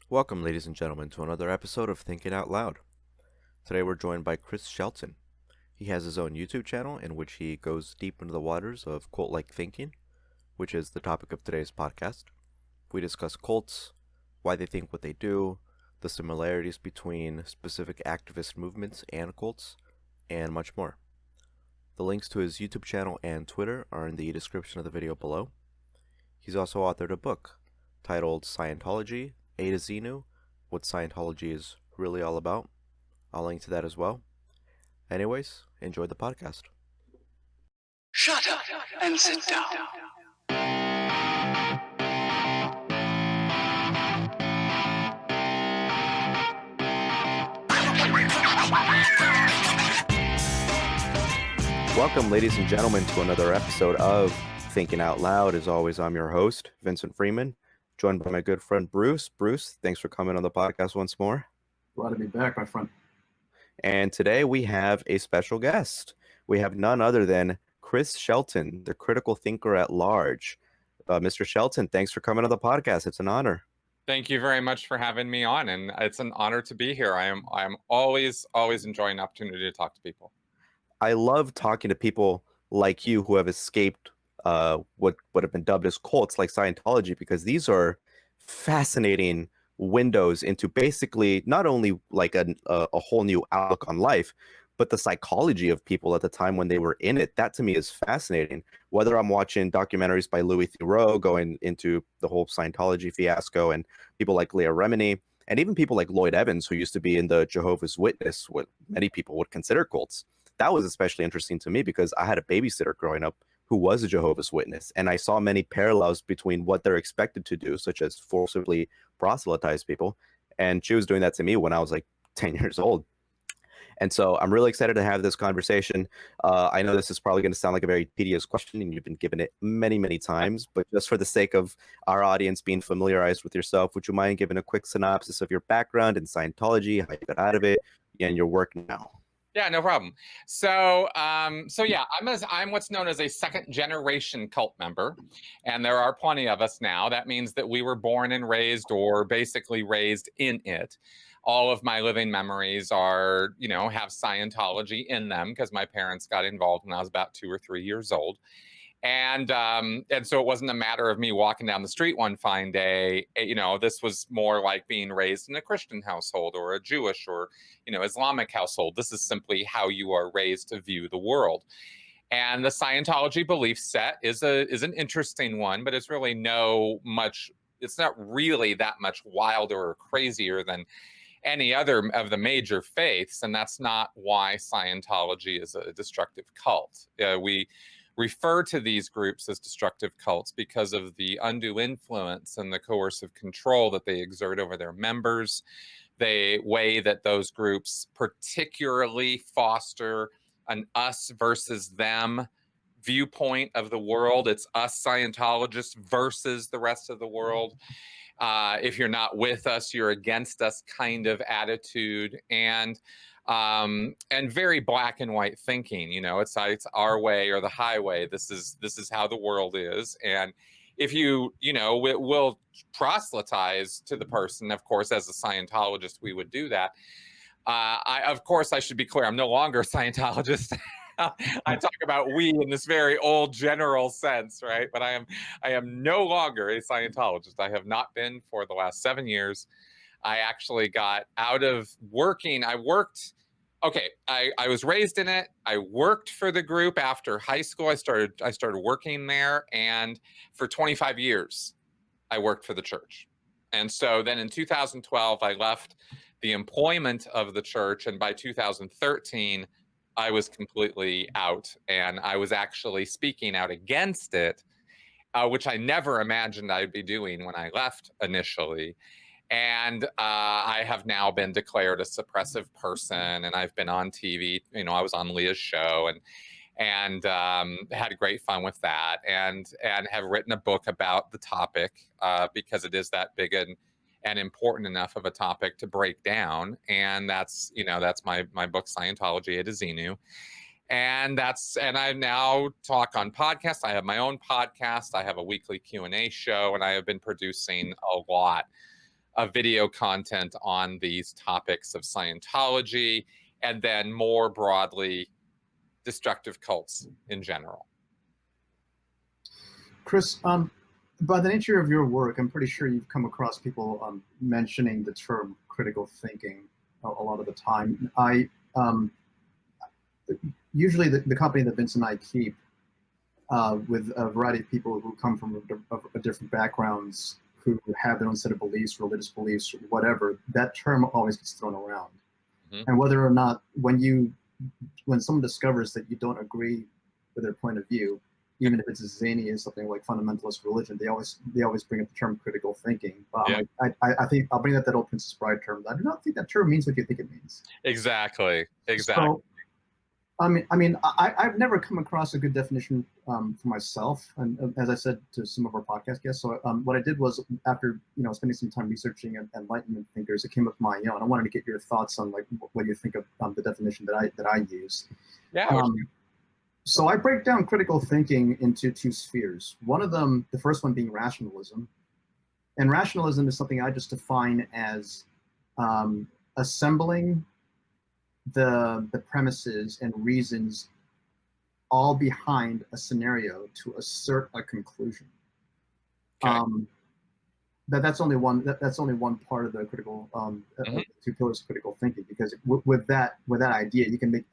Welcome, ladies and gentlemen, to another episode of Thinking Out Loud. Today we're joined by Shelton. He has his own YouTube channel in which he goes deep into the waters of cult-like thinking, which is the topic of today's podcast. We discuss cults, why they think what they do, the similarities between specific activist movements and cults, and much more. The links to his YouTube channel and Twitter are in the description of the video below. He's also authored a book titled Scientology, A to Z New, what Scientology is really all about. I'll link to that as well. Anyways, enjoy the podcast. Shut up and sit down. Welcome, ladies and gentlemen, to another episode of Thinking Out Loud. As always, I'm your host, Vincent Freeman, joined by my good friend Bruce. Bruce, thanks for coming on the podcast once more. Glad to be back, my friend. And today we have a special guest. We have none other than Shelton, the critical thinker at large. Mr. Shelton, thanks for coming on the podcast. It's an honor. Thank you very much for having me on, and it's an honor to be here. I'm always enjoying the opportunity to talk to people. I love talking to people like you who have escaped what have been dubbed as cults like Scientology, because these are fascinating windows into basically not only like a whole new outlook on life, but the psychology of people at the time when they were in it. That to me is fascinating. Whether I'm watching documentaries by Louis Theroux going into the whole Scientology fiasco, and people like Leah Remini, and even people like Lloyd Evans, who used to be in the Jehovah's Witness, what many people would consider cults. That was especially interesting to me because I had a babysitter growing up who was a Jehovah's Witness, and I saw many parallels between what they're expected to do, such as forcibly proselytize people, and she was doing that to me when I was like 10 years old. And so I'm really excited to have this conversation. I know this is probably going to sound like a very tedious question, and you've been given it many, many times, but just for the sake of our audience being familiarized with yourself, would you mind giving a quick synopsis of your background in Scientology, how you got out of it, and your work now? Yeah, no problem. So yeah, I'm what's known as a second generation cult member, and there are plenty of us now. That means that we were born and raised, or basically raised in it. All of my living memories are, have Scientology in them because my parents got involved when I was about 2 or 3 years old. And so it wasn't a matter of me walking down the street one fine day. This was more like being raised in a Christian household or a Jewish or, Islamic household. This is simply how you are raised to view the world. And the Scientology belief set is an interesting one, but it's really it's not really that much wilder or crazier than any other of the major faiths. And that's not why Scientology is a destructive cult. We refer to these groups as destructive cults because of the undue influence and the coercive control that they exert over their members, the way that those groups particularly foster an us versus them viewpoint of the world. It's us Scientologists versus the rest of the world. If you're not with us, you're against us kind of attitude. And very black and white thinking. It's our way or the highway. This is how the world is. And if you will proselytize to the person, of course, as a Scientologist, we would do that. I should be clear, I'm no longer a Scientologist. I talk about we in this very old general sense, right? But I am no longer a Scientologist. I have not been for the last 7 years. I actually got out of working. I was raised in it. I worked for the group after high school. I started working there, and for 25 years, I worked for the church. And so then in 2012, I left the employment of the church, and by 2013, I was completely out, and I was actually speaking out against it, which I never imagined I'd be doing when I left initially. And I have now been declared a suppressive person, and I've been on TV. I was on Leah's show and had great fun with that, and have written a book about the topic because it is that big and important enough of a topic to break down. And that's my book, Scientology, A to Z New. And I now talk on podcasts. I have my own podcast. I have a weekly Q&A show, and I have been producing a lot video content on these topics of Scientology, and then more broadly, destructive cults in general. Chris, by the nature of your work, I'm pretty sure you've come across people mentioning the term critical thinking a lot of the time. Usually the company that Vince and I keep, with a variety of people who come from different backgrounds, who have their own set of beliefs, religious beliefs, whatever, that term always gets thrown around. Mm-hmm. And whether or not, when someone discovers that you don't agree with their point of view, even if it's as zany as something like fundamentalist religion, they always bring up the term critical thinking. Yeah. I think I'll bring up that old Princess Bride term. I do not think that term means what you think it means. Exactly. So, I've never come across a good definition for myself, and as I said to some of our podcast guests. So what I did was, after spending some time researching Enlightenment thinkers, it came up with my own. I wanted to get your thoughts on like what you think of the definition that I use. Yeah. So I break down critical thinking into two spheres. One of them, the first one being rationalism, and rationalism is something I just define as assembling the premises and reasons all behind a scenario to assert a conclusion. Okay. That's only one part of the critical two pillars of critical thinking, because with that idea you can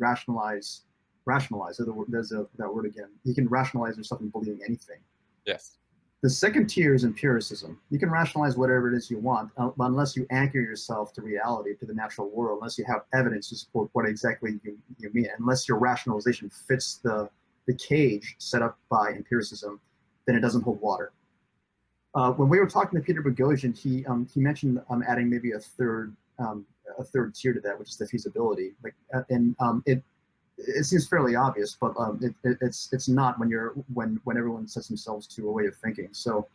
rationalize. There's that word again. You can rationalize yourself in believing anything. Yes. The second tier is empiricism. You can rationalize whatever it is you want, but unless you anchor yourself to reality, to the natural world, unless you have evidence to support what exactly you mean, unless your rationalization fits the cage set up by empiricism, then it doesn't hold water. When we were talking to Peter Boghossian, he mentioned adding maybe a third tier to that, which is the feasibility. It seems fairly obvious, but it's not when everyone sets themselves to a way of thinking. So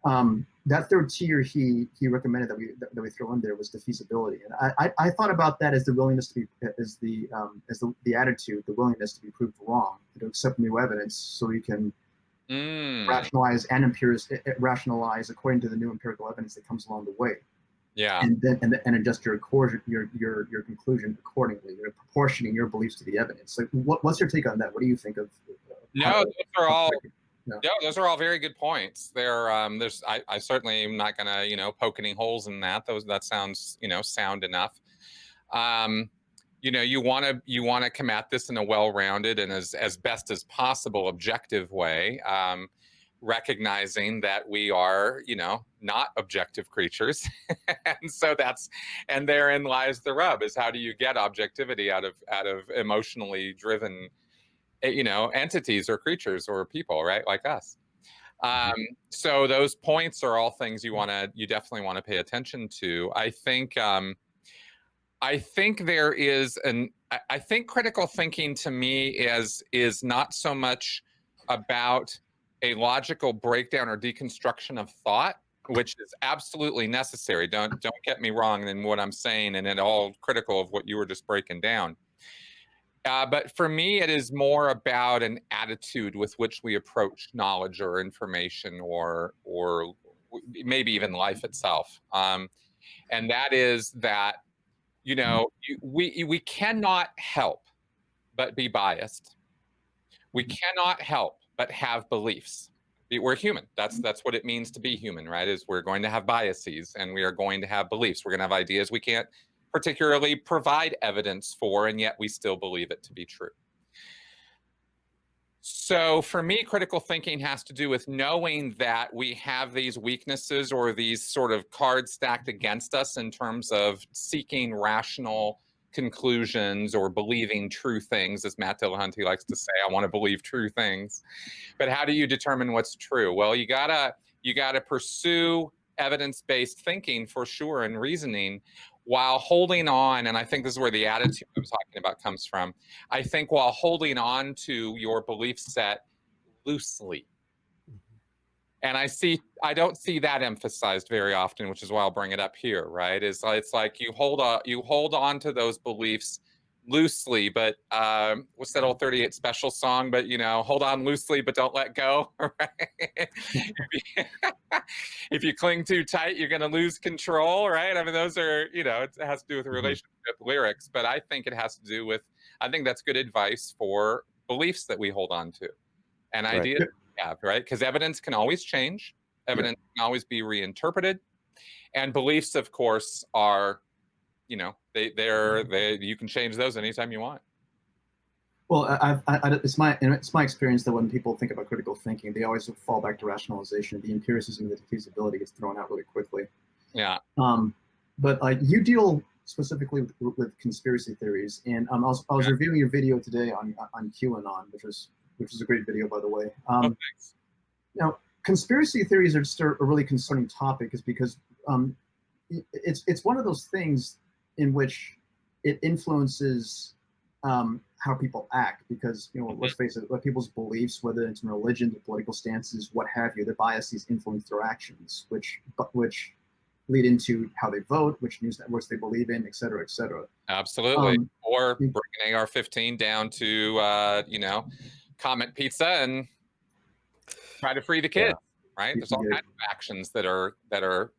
that third tier he recommended that we throw in there was the feasibility, and I thought about that as the willingness to be the attitude, the willingness to be proved wrong, to accept new evidence, so you can rationalize and rationalize according to the new empirical evidence that comes along the way. Yeah. And then adjust your conclusion accordingly. You're proportioning your beliefs to the evidence. Like, what's your take on that? What do you think of? Those are all very good points. I certainly am not gonna poke any holes in that. That sounds sound enough. You want to come at this in a well-rounded and as best as possible objective way. Recognizing that we are, not objective creatures. and therein lies the rub, is how do you get objectivity out of emotionally driven, entities or creatures or people, right? Like us. So those points are all things you definitely want to pay attention to. I think there is I think critical thinking to me is not so much about a logical breakdown or deconstruction of thought, which is absolutely necessary. Don't get me wrong in what I'm saying, and at all critical of what you were just breaking down. But for me, it is more about an attitude with which we approach knowledge or information, or maybe even life itself. And that is that we cannot help but be biased. We cannot help but have beliefs. We're human. That's what it means to be human, right? Is we're going to have biases, and we are going to have beliefs. We're going to have ideas we can't particularly provide evidence for, and yet we still believe it to be true. So for me, critical thinking has to do with knowing that we have these weaknesses or these sort of cards stacked against us in terms of seeking rational conclusions or believing true things. As Matt Dillahunty likes to say, I want to believe true things. But how do you determine what's true? Well, you gotta pursue evidence-based thinking for sure, and reasoning, while holding on, and I think this is where the attitude I was talking about comes from, I think while holding on to your belief set loosely. And I don't see that emphasized very often, which is why I'll bring it up here, right? It's like you hold on to those beliefs loosely, but what's that old 38 Special song? But you know, hold on loosely, but don't let go. Right? If you cling too tight, you're going to lose control, right? I mean, those are, you know, it has to do with relationship lyrics, but I think it has to do with, I think that's good advice for beliefs that we hold on to and ideas we have, right? Because evidence can always change, evidence can always be reinterpreted, and beliefs, of course, are, you know, you can change those anytime you want. Well, it's my experience that when people think about critical thinking, they always fall back to rationalization. The empiricism, the defeasibility gets thrown out really quickly. Yeah. But you deal specifically with conspiracy theories, and I was reviewing your video today on QAnon, which is a great video, by the way. Thanks. Now, conspiracy theories are just a really concerning topic, is because it's one of those things in which it influences how people act, because, you know, let's face it, people's beliefs, whether it's in religion, their political stances, what have you, their biases influence their actions, which lead into how they vote, which news networks they believe in, et cetera, et cetera. Absolutely. Or bring an AR-15 down to, you know, Comet Pizza and try to free the kids, right? There's all kinds of actions that are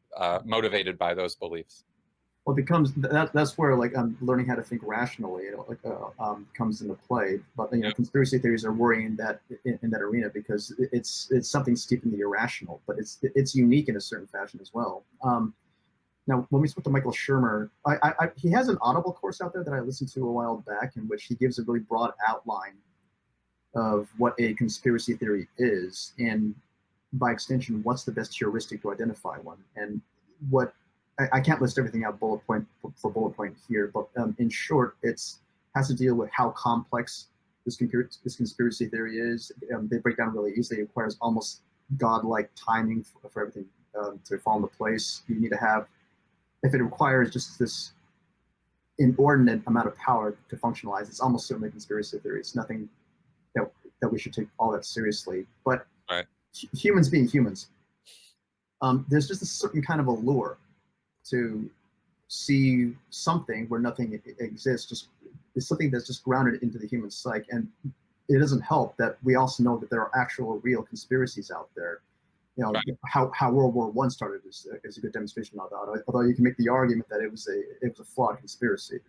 motivated by those beliefs. Well, it becomes that's where, like, learning how to think rationally, you know, comes into play. But, you know, conspiracy theories are worrying in that arena, because it's something steeped in the irrational, but it's unique in a certain fashion as well. Now, when we spoke to Michael Shermer, he has an Audible course out there that I listened to a while back, in which he gives a really broad outline of what a conspiracy theory is, and by extension, what's the best heuristic to identify one. And what I can't list everything out bullet point for bullet point here, but in short, has to deal with how complex this conspiracy theory is. They break down really easily. It requires almost godlike timing for everything to fall into place. You need to have, if it requires just this inordinate amount of power to functionalize, it's almost certainly a conspiracy theory. It's nothing that we should take all that seriously. But humans being humans, there's just a certain kind of allure to see something where nothing exists. Just it's something that's just grounded into the human psyche, and it doesn't help that we also know that there are actual real conspiracies out there. You know, how World War I started is a good demonstration of that. Although you can make the argument that it was a flawed conspiracy.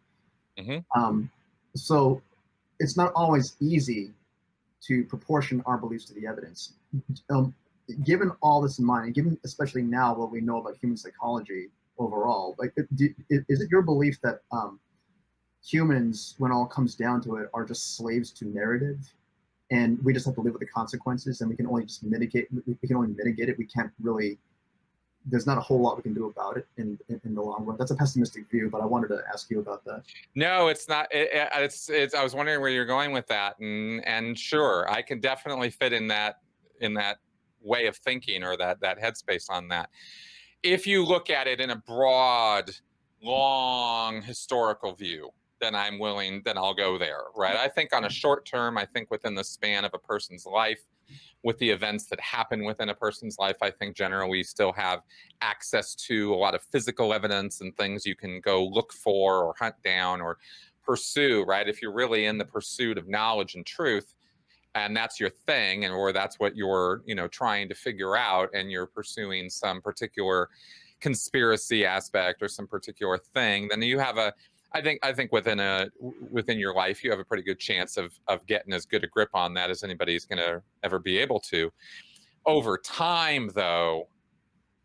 So it's not always easy to proportion our beliefs to the evidence. Given all this in mind, and given especially now what we know about human psychology overall, like, is it your belief that humans, when all comes down to it, are just slaves to narrative, and we just have to live with the consequences, and we can only just mitigate? We can only mitigate it. We can't really. There's not a whole lot we can do about it in the long run. That's a pessimistic view, but I wanted to ask you about that. No, it's not. It's. I was wondering where you're going with that, and sure, I can definitely fit in that way of thinking, or that headspace on that. If you look at it in a broad, long historical view, then I'll go there, right? I think on a short term, I think within the span of a person's life, with the events that happen within a person's life, I think generally we still have access to a lot of physical evidence and things you can go look for or hunt down or pursue, right? If you're really in the pursuit of knowledge and truth, and that's your thing, or that's what you're, you know, trying to figure out, and you're pursuing some particular conspiracy aspect or some particular thing, then you have I think within your life, you have a pretty good chance of getting as good a grip on that as anybody's going to ever be able to. Over time, though,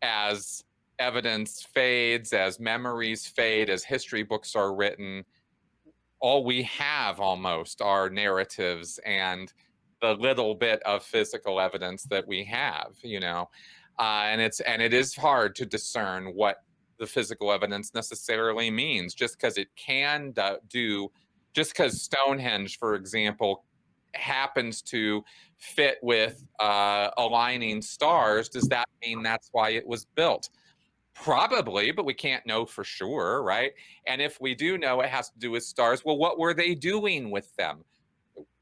as evidence fades, as memories fade, as history books are written, all we have almost are narratives and the little bit of physical evidence that we have, you know, and it is hard to discern what the physical evidence necessarily means. Just because it can do, just because Stonehenge, for example, happens to fit with aligning stars, does that mean that's why it was built? Probably, but we can't know for sure, right? And if we do know it has to do with stars, well, what were they doing with them?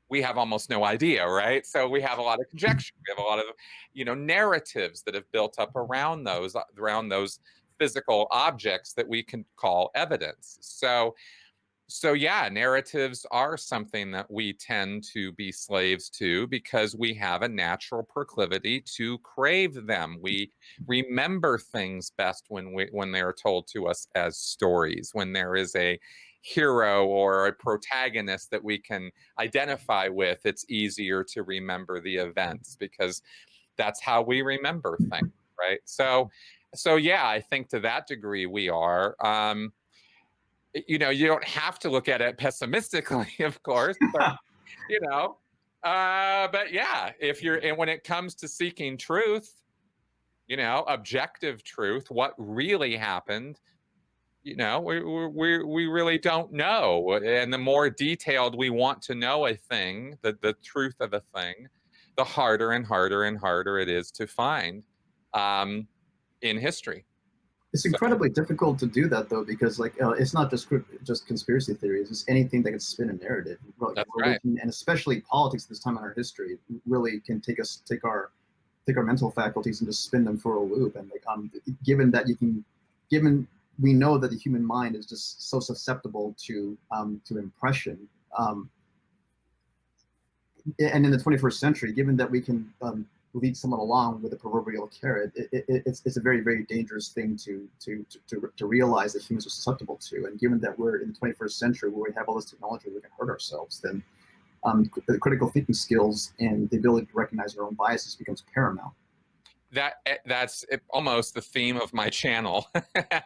We have almost no idea, right? So we have a lot of conjecture. We have a lot of, you know, narratives that have built up around those physical objects that we can call evidence. So So yeah, narratives are something that we tend to be slaves to because we have a natural proclivity to crave them. We remember things best when they are told to us as stories, when there is a hero or a protagonist that we can identify with. It's easier to remember the events because that's how we remember things, right? So yeah, I think to that degree we are. You know, you don't have to look at it pessimistically, of course, but you know, but yeah, if you're, and when it comes to seeking truth, you know, objective truth, what really happened, you know, we really don't know. And the more detailed we want to know a thing, the truth of a thing, the harder and harder and harder it is to find um, in history. It's So incredibly difficult to do that though, because like it's not just conspiracy theories. It's anything that can spin a narrative. that's right. And especially politics. This time in our history really can take our mental faculties and just spin them for a loop. And like given that we know that the human mind is just so susceptible to impression. And in the 21st century, given that we can lead someone along with a proverbial carrot, it's a very, very dangerous thing to realize that humans are susceptible to. And given that we're in the 21st century where we have all this technology we can hurt ourselves, then the critical thinking skills and the ability to recognize our own biases becomes paramount. That's almost the theme of my channel.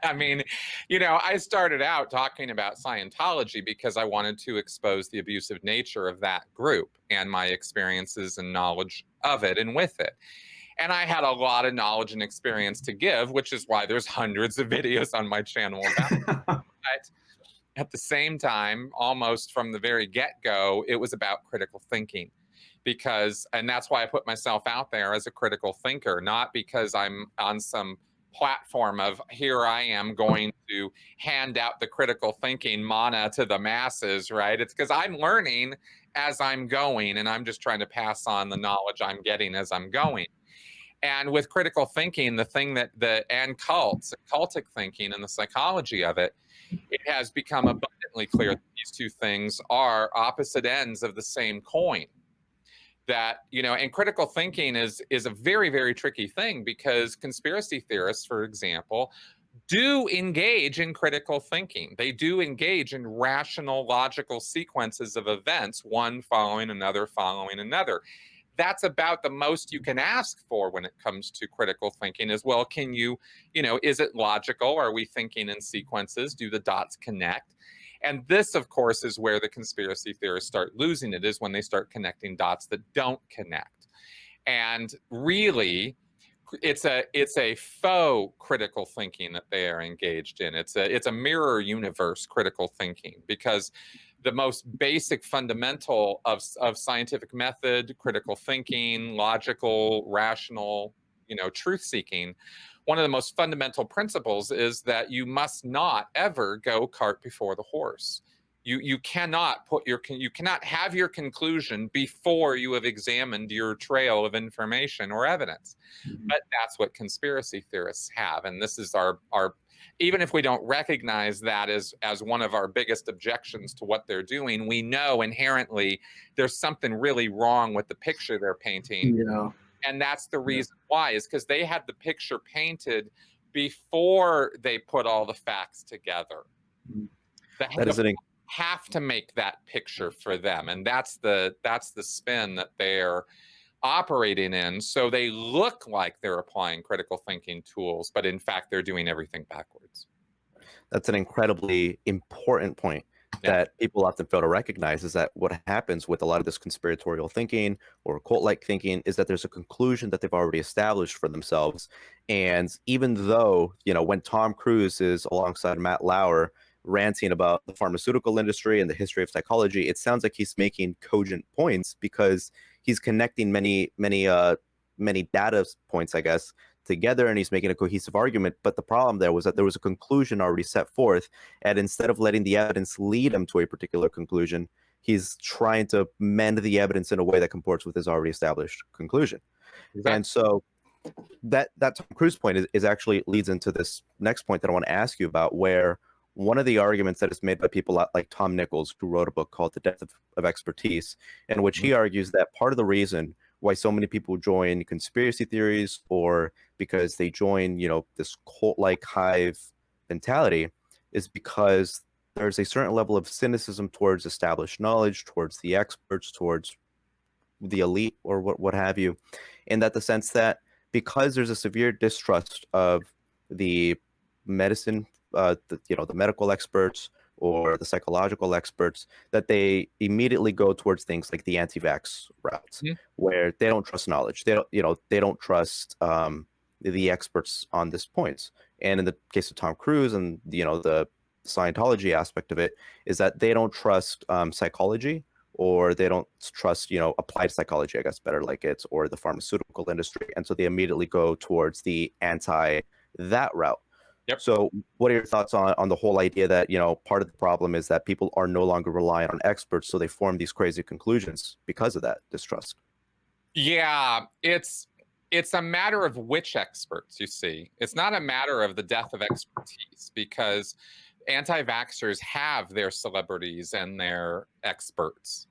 I mean, you know, I started out talking about Scientology because I wanted to expose the abusive nature of that group and my experiences and knowledge of it and with it. And I had a lot of knowledge and experience to give, which is why there's hundreds of videos on my channel about it. But at the same time, almost from the very get-go, it was about critical thinking. And that's why I put myself out there as a critical thinker, not because I'm on some platform of here I am going to hand out the critical thinking mana to the masses, right? It's because I'm learning as I'm going, and I'm just trying to pass on the knowledge I'm getting as I'm going. And with critical thinking, the thing and cultic thinking and the psychology of it, it has become abundantly clear that these two things are opposite ends of the same coin. That, you know, and critical thinking is a very, very tricky thing because conspiracy theorists, for example, do engage in critical thinking. They do engage in rational, logical sequences of events, one following another, following another. That's about the most you can ask for when it comes to critical thinking as well. Can you know, is it logical? Are we thinking in sequences? Do the dots connect? And this, of course, is where the conspiracy theorists start losing it, is when they start connecting dots that don't connect. And really, it's a faux critical thinking that they are engaged in. It's a mirror universe critical thinking, because the most basic fundamental of scientific method, critical thinking, logical, rational, you know, truth seeking, one of the most fundamental principles is that you must not ever go cart before the horse. You cannot you cannot have your conclusion before you have examined your trail of information or evidence. But that's what conspiracy theorists have, and this is our even if we don't recognize that as one of our biggest objections to what they're doing, we know inherently there's something really wrong with the picture they're painting. Yeah. And that's the reason why, is because they had the picture painted before they put all the facts together. That is have to make that picture for them, and that's the spin that they're operating in. So they look like they're applying critical thinking tools, but in fact they're doing everything backwards. That's an incredibly important point that people often fail to recognize, is that what happens with a lot of this conspiratorial thinking or cult-like thinking is that there's a conclusion that they've already established for themselves. And even though, you know, when Tom Cruise is alongside Matt Lauer ranting about the pharmaceutical industry and the history of psychology, it sounds like he's making cogent points because he's connecting many data points, I guess, together, and he's making a cohesive argument. But the problem there was that there was a conclusion already set forth, and instead of letting the evidence lead him to a particular conclusion, he's trying to mend the evidence in a way that comports with his already established conclusion. Exactly. And so that Tom Cruise point is actually leads into this next point that I want to ask you about, where one of the arguments that is made by people like Tom Nichols, who wrote a book called The Death of Expertise, in which he argues that part of the reason why so many people join conspiracy theories, or because they join, this cult-like hive mentality, is because there's a certain level of cynicism towards established knowledge, towards the experts, towards the elite, or what have you, in that the sense that because there's a severe distrust of the medicine, the medical experts or the psychological experts, that they immediately go towards things like the anti-vax route, where they don't trust knowledge. They don't trust the experts on this point. And in the case of Tom Cruise and the Scientology aspect of it, is that they don't trust psychology, or they don't trust, applied psychology, I guess better like it, or the pharmaceutical industry. And so they immediately go towards the that route. Yep. So what are your thoughts on the whole idea that, part of the problem is that people are no longer relying on experts, so they form these crazy conclusions because of that distrust? Yeah, it's a matter of which experts, you see. It's not a matter of the death of expertise, because anti-vaxxers have their celebrities and their experts.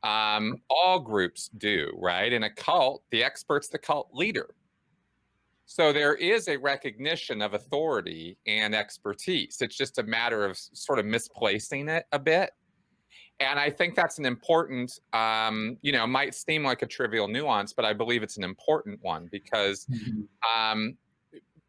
All groups do, right? In a cult, the expert's the cult leader. So there is a recognition of authority and expertise. It's just a matter of sort of misplacing it a bit. And I think that's an important, might seem like a trivial nuance, but I believe it's an important one, because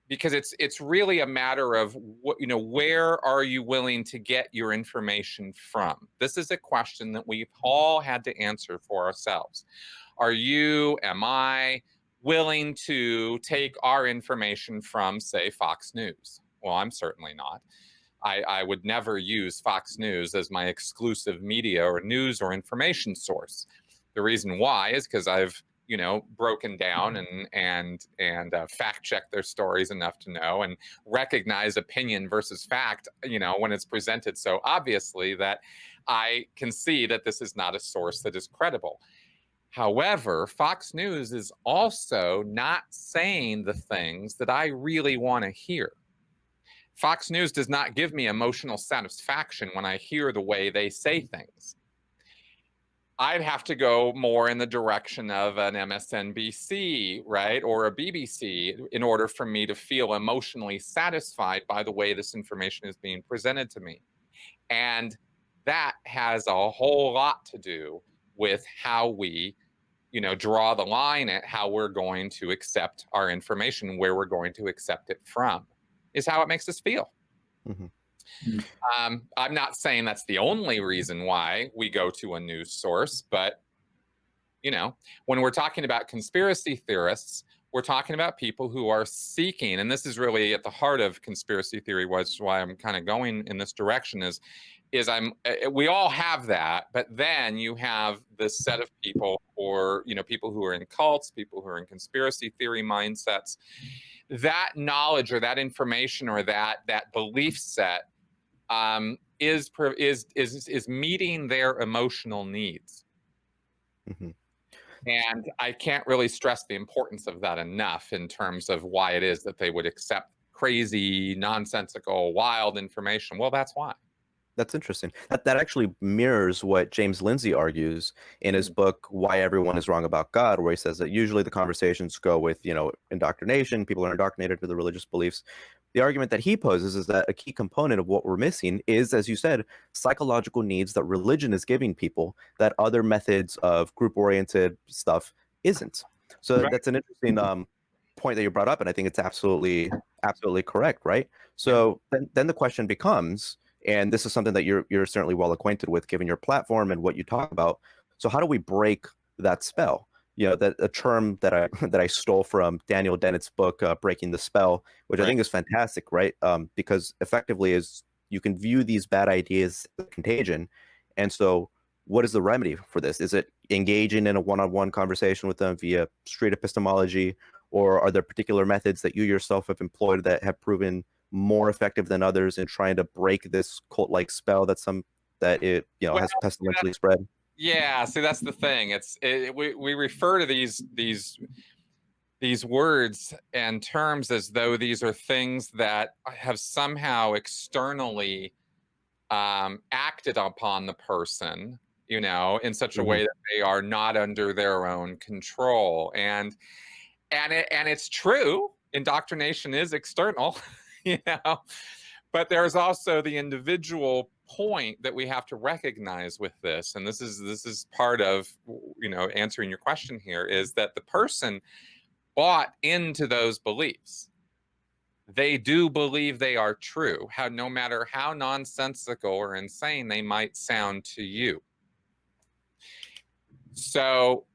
it's really a matter of where are you willing to get your information from? This is a question that we've all had to answer for ourselves. Am I willing to take our information from, say, Fox News? Well, I'm certainly not. I would never use Fox News as my exclusive media or news or information source. The reason why is because I've broken down and fact check their stories enough to know and recognize opinion versus fact, when it's presented so obviously that I can see that this is not a source that is credible. However, Fox News is also not saying the things that I really want to hear. Fox News does not give me emotional satisfaction when I hear the way they say things. I'd have to go more in the direction of an MSNBC, right, or a BBC, in order for me to feel emotionally satisfied by the way this information is being presented to me. And that has a whole lot to do with how we, draw the line at how we're going to accept our information, where we're going to accept it from, is how it makes us feel. I'm not saying that's the only reason why we go to a news source, but when we're talking about conspiracy theorists, we're talking about people who are seeking, and this is really at the heart of conspiracy theory, which is why I'm kind of going in this direction, we all have that, but then you have this set of people, or people who are in cults, people who are in conspiracy theory mindsets. That knowledge or that information or that belief set is meeting their emotional needs. And I can't really stress the importance of that enough in terms of why it is that they would accept crazy, nonsensical, wild information. Well, that's why. That's interesting. That actually mirrors what James Lindsay argues in his book, Why Everyone is Wrong About God, where he says that usually the conversations go with, indoctrination. People are indoctrinated to the religious beliefs. The argument that he poses is that a key component of what we're missing is, as you said, psychological needs that religion is giving people that other methods of group-oriented stuff isn't. So Right. That's an interesting point that you brought up, and I think it's absolutely correct, right? So then the question becomes, and this is something that you're certainly well acquainted with, given your platform and what you talk about. So how do we break that spell? That a term that I stole from Daniel Dennett's book, Breaking the Spell, which I think is fantastic, right? Because effectively is you can view these bad ideas as contagion. And so what is the remedy for this? Is it engaging in a one-on-one conversation with them via street epistemology, or are there particular methods that you yourself have employed that have proven more effective than others in trying to break this cult-like spell that has pestilentially spread? Yeah, see, that's the thing. We refer to these these words and terms as though these are things that have somehow externally acted upon the person, you know, in such a way that they are not under their own control. And it's true, indoctrination is external, you know, but there's also the individual point that we have to recognize with this. And this is part of, you know, answering your question here, is that the person bought into those beliefs. They do believe they are true, no matter how nonsensical or insane they might sound to you. So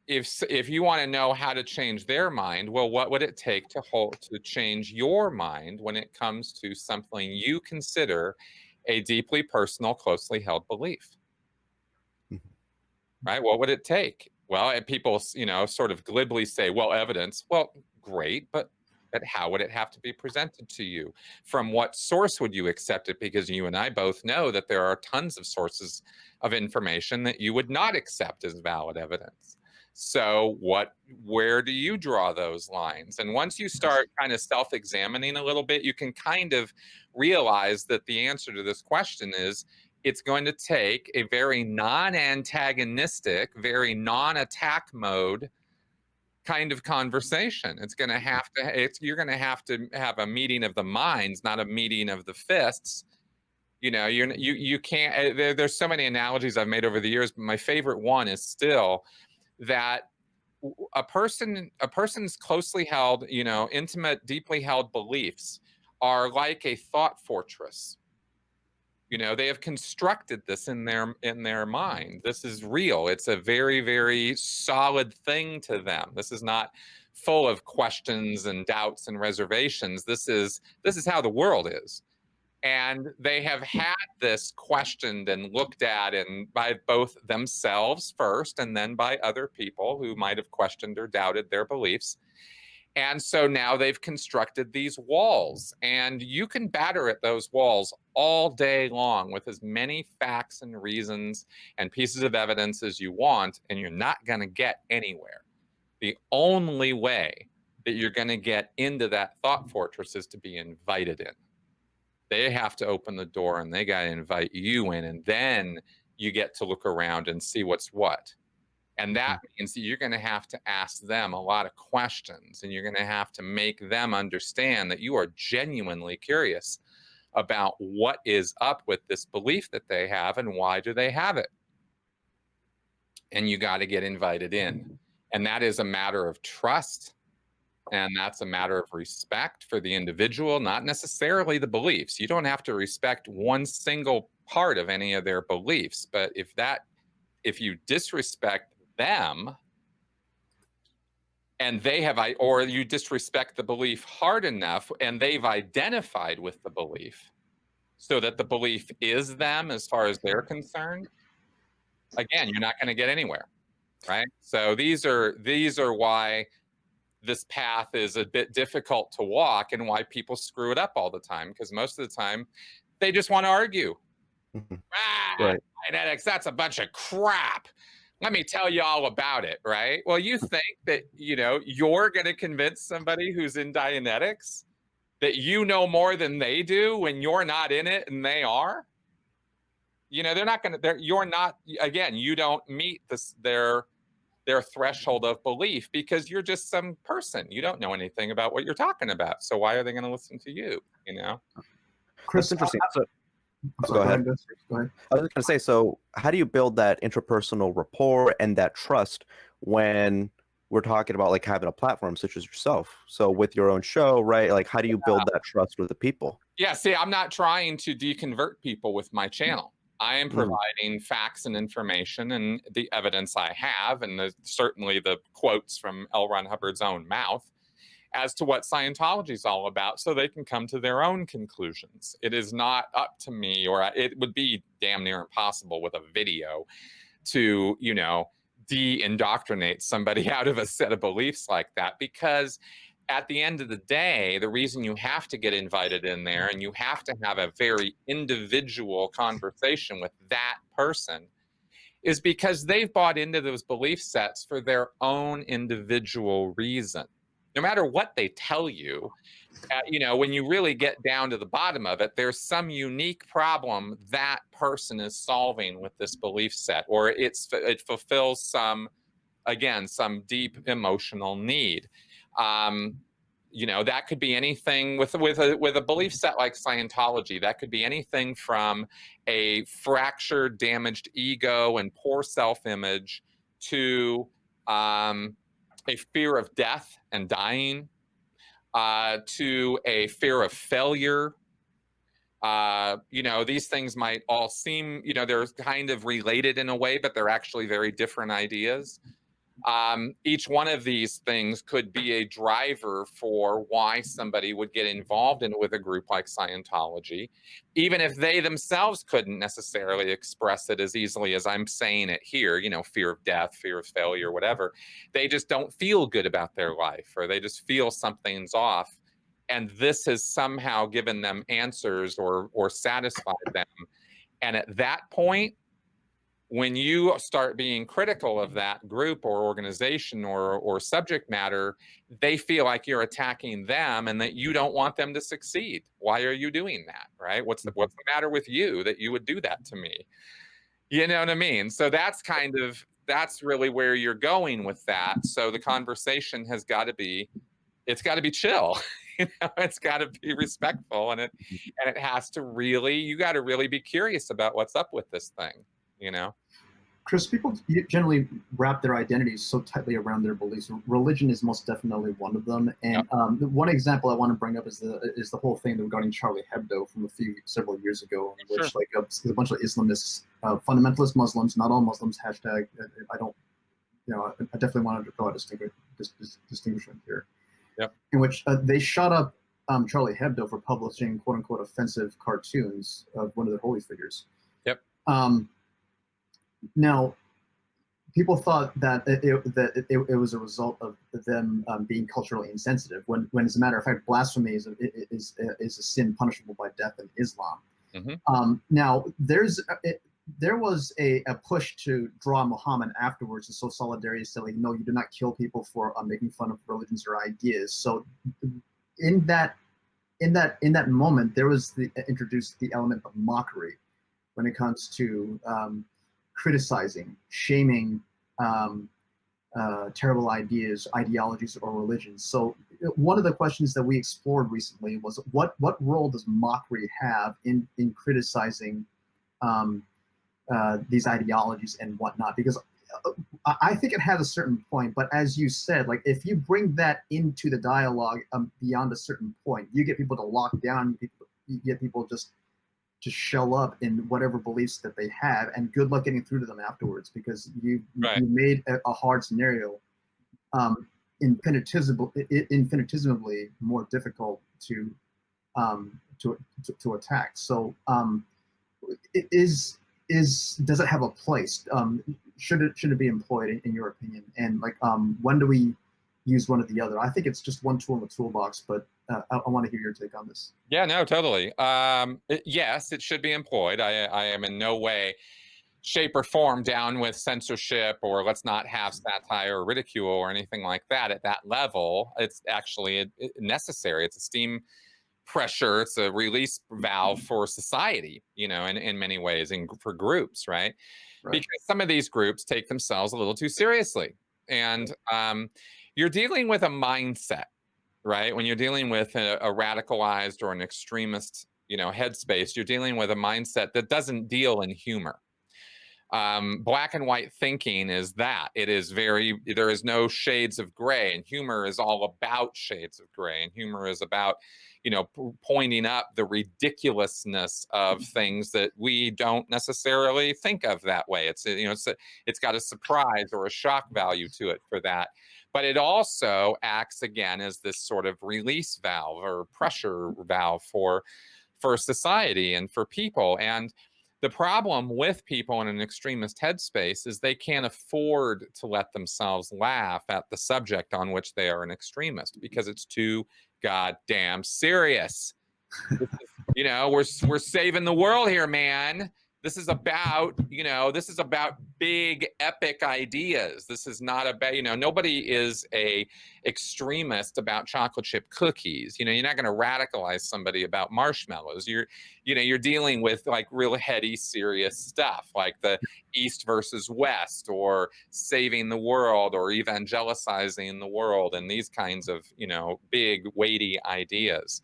if you want to know how to change their mind, well, what would it take to change your mind when it comes to something you consider a deeply personal, closely held belief? Right? What would it take? Well, and people, you know, sort of glibly say, well, evidence. Well, great, but how would it have to be presented to you? From what source would you accept it? Because you and I both know that there are tons of sources of information that you would not accept as valid evidence. So where do you draw those lines? And once you start kind of self-examining a little bit, you can kind of realize that the answer to this question is, it's going to take a very non-antagonistic, very non-attack mode kind of conversation. It's going to have to, you're going to have a meeting of the minds, not a meeting of the fists. You know, you can't, there's so many analogies I've made over the years, but my favorite one is still that a person's closely held, you know, intimate, deeply held beliefs are like a thought fortress. You know, they have constructed this in their mind. This is real. It's a very, very solid thing to them. This is not full of questions and doubts and reservations. This is how the world is. And they have had this questioned and looked at, and by both themselves first, and then by other people who might have questioned or doubted their beliefs. And so now they've constructed these walls, and you can batter at those walls all day long with as many facts and reasons and pieces of evidence as you want, and you're not going to get anywhere. The only way that you're going to get into that thought fortress is to be invited in. They have to open the door, and they got to invite you in, and then you get to look around and see what's what. And that means that you're going to have to ask them a lot of questions, and you're going to have to make them understand that you are genuinely curious about what is up with this belief that they have and why do they have it. And you got to get invited in. And that is a matter of trust. And that's a matter of respect for the individual, not necessarily the beliefs. You don't have to respect one single part of any of their beliefs. But if you disrespect them, and or you disrespect the belief hard enough and they've identified with the belief so that the belief is them as far as they're concerned, again, you're not going to get anywhere, right? So these are why this path is a bit difficult to walk, and why people screw it up all the time, because most of the time they just want to argue. Right. Dianetics, that's a bunch of crap. Let me tell you all about it, right? Well, you think that, you know, you're going to convince somebody who's in Dianetics that you know more than they do when you're not in it and they are? You know, they're not going to, you're not, again, you don't meet their threshold of belief because you're just some person. You don't know anything about what you're talking about. So why are they going to listen to you, you know? Chris, that's interesting. Go ahead. Go ahead. I was going to say, so how do you build that interpersonal rapport and that trust when we're talking about like having a platform such as yourself? So with your own show, right? Like, how do you build that trust with the people? Yeah, see, I'm not trying to deconvert people with my channel. I am providing facts and information and the evidence I have, and certainly the quotes from L. Ron Hubbard's own mouth as to what Scientology is all about, so they can come to their own conclusions. It is not up to me, or it would be damn near impossible with a video to, you know, de-indoctrinate somebody out of a set of beliefs like that, because at the end of the day, the reason you have to get invited in there and you have to have a very individual conversation with that person is because they've bought into those belief sets for their own individual reason. No matter what they tell you, when you really get down to the bottom of it, there's some unique problem that person is solving with this belief set, or it fulfills some deep emotional need. That could be anything with a belief set like Scientology. That could be anything from a fractured, damaged ego and poor self-image to a fear of death and dying, to a fear of failure. These things might all seem, they're kind of related in a way, but they're actually very different ideas. Each one of these things could be a driver for why somebody would get involved with a group like Scientology, even if they themselves couldn't necessarily express it as easily as I'm saying it here, fear of death, fear of failure, whatever. They just don't feel good about their life, or they just feel something's off. And this has somehow given them answers or satisfied them. And at that point, when you start being critical of that group or organization or subject matter, they feel like you're attacking them and that you don't want them to succeed. Why are you doing that, right? What's the matter with you that you would do that to me? You know what I mean? So that's really where you're going with that. So the conversation has got to be, it's got to be chill. It's got to be respectful, and it has to really, you got to really be curious about what's up with this thing. Chris, people generally wrap their identities so tightly around their beliefs. Religion is most definitely one of them. And the one example I want to bring up is the whole thing regarding Charlie Hebdo from several years ago, in which a bunch of Islamists, fundamentalist Muslims, not all Muslims, hashtag. I definitely wanted to draw a distinction here. Yep. In which they shot up Charlie Hebdo for publishing "quote unquote" offensive cartoons of one of their holy figures. Yep. Now, people thought that it was a result of them being culturally insensitive, when as a matter of fact, blasphemy is a sin punishable by death in Islam. Mm-hmm. Now, there was a push to draw Muhammad afterwards, and so solidarity said, like, no, you do not kill people for making fun of religions or ideas. So, in that moment, there was introduced the element of mockery when it comes to criticizing, shaming terrible ideas, ideologies, or religions. So one of the questions that we explored recently was what role does mockery have in criticizing these ideologies and whatnot? Because I think it has a certain point, but as you said, like, if you bring that into the dialogue beyond a certain point, you get people to lock down, you get people just to shell up in whatever beliefs that they have, and good luck getting through to them afterwards, because you made a hard scenario infinitesimally more difficult to attack. So does it have a place? Should it be employed in your opinion? And like, when do we use one or the other? I think it's just one tool in the toolbox, but I want to hear your take on this. Yeah, no, totally. Yes, it should be employed. I am in no way, shape, or form down with censorship or let's not have satire or ridicule or anything like that at that level. It's actually necessary. It's a steam pressure. It's a release valve for society, in many ways, and for groups, right? Because some of these groups take themselves a little too seriously. And you're dealing with a mindset, right? When you're dealing with a radicalized or an extremist, headspace, you're dealing with a mindset that doesn't deal in humor. Black and white thinking is that. There is no shades of gray, and humor is all about shades of gray, and humor is about, pointing up the ridiculousness of things that we don't necessarily think of that way. It's got a surprise or a shock value to it for that. But it also acts, again, as this sort of release valve or pressure valve for society and for people. And the problem with people in an extremist headspace is they can't afford to let themselves laugh at the subject on which they are an extremist, because it's too goddamn serious. We're saving the world here, man. This is about, this is about big epic ideas. This is not about, nobody is a extremist about chocolate chip cookies. You're not going to radicalize somebody about marshmallows. You're dealing with like real heady, serious stuff like the East versus West, or saving the world, or evangelicizing the world, and these kinds of, big, weighty ideas.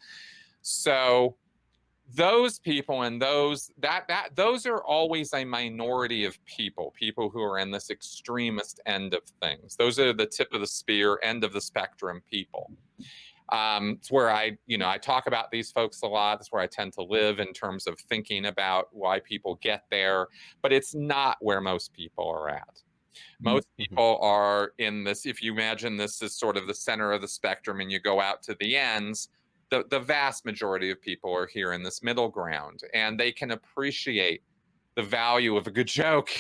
So those people and those are always a minority of people who are in this extremist end of things. Those are the tip of the spear, end of the spectrum people. It's where I talk about these folks a lot. That's where I tend to live in terms of thinking about why people get there, but it's not where most people are at. Most people are in this, if you imagine this as sort of the center of the spectrum and you go out to the ends, the vast majority of people are here in this middle ground, and they can appreciate the value of a good joke.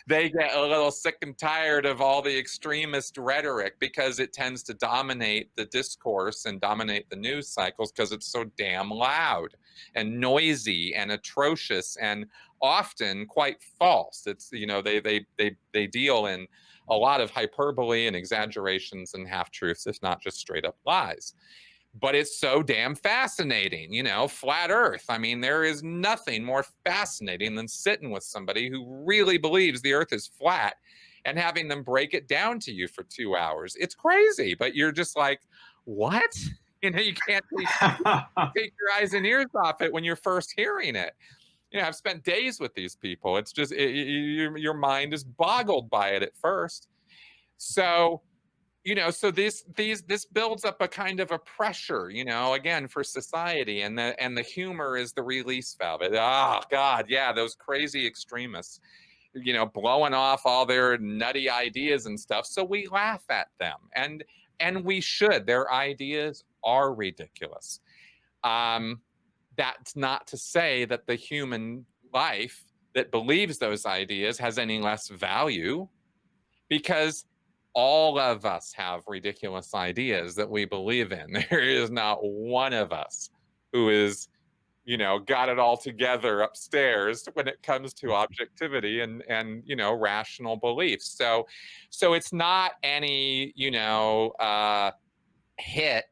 They get a little sick and tired of all the extremist rhetoric because it tends to dominate the discourse and dominate the news cycles because it's so damn loud and noisy and atrocious and often quite false. It's, they deal in a lot of hyperbole and exaggerations and half truths, if not just straight up lies. But it's so damn fascinating, flat earth. I mean, there is nothing more fascinating than sitting with somebody who really believes the earth is flat and having them break it down to you for 2 hours. It's crazy, but you're just like, what? You can't take your eyes and ears off it when you're first hearing it. I've spent days with these people. It's just, your mind is boggled by it at first. So, so this builds up a kind of a pressure, again, for society, and the humor is the release valve. Oh God, yeah, those crazy extremists, blowing off all their nutty ideas and stuff. So we laugh at them, and we should. Their ideas are ridiculous. That's not to say that the human life that believes those ideas has any less value, because all of us have ridiculous ideas that we believe in. There is not one of us who is, got it all together upstairs when it comes to objectivity and rational beliefs. So it's not any, hit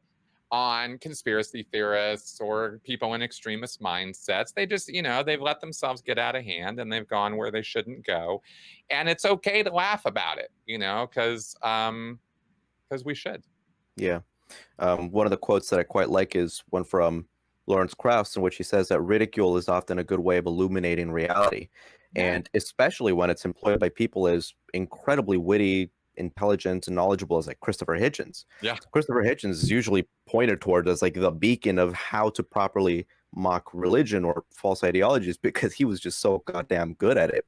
on conspiracy theorists or people in extremist mindsets. They just, they've let themselves get out of hand and they've gone where they shouldn't go. And it's okay to laugh about it, because we should. Yeah. One of the quotes that I quite like is one from Lawrence Krauss, in which he says that ridicule is often a good way of illuminating reality. Yeah. And especially when it's employed by people as incredibly witty, intelligent, and knowledgeable as like Christopher Hitchens. Yeah. Christopher Hitchens is usually pointed toward as like the beacon of how to properly mock religion or false ideologies, because he was just so goddamn good at it.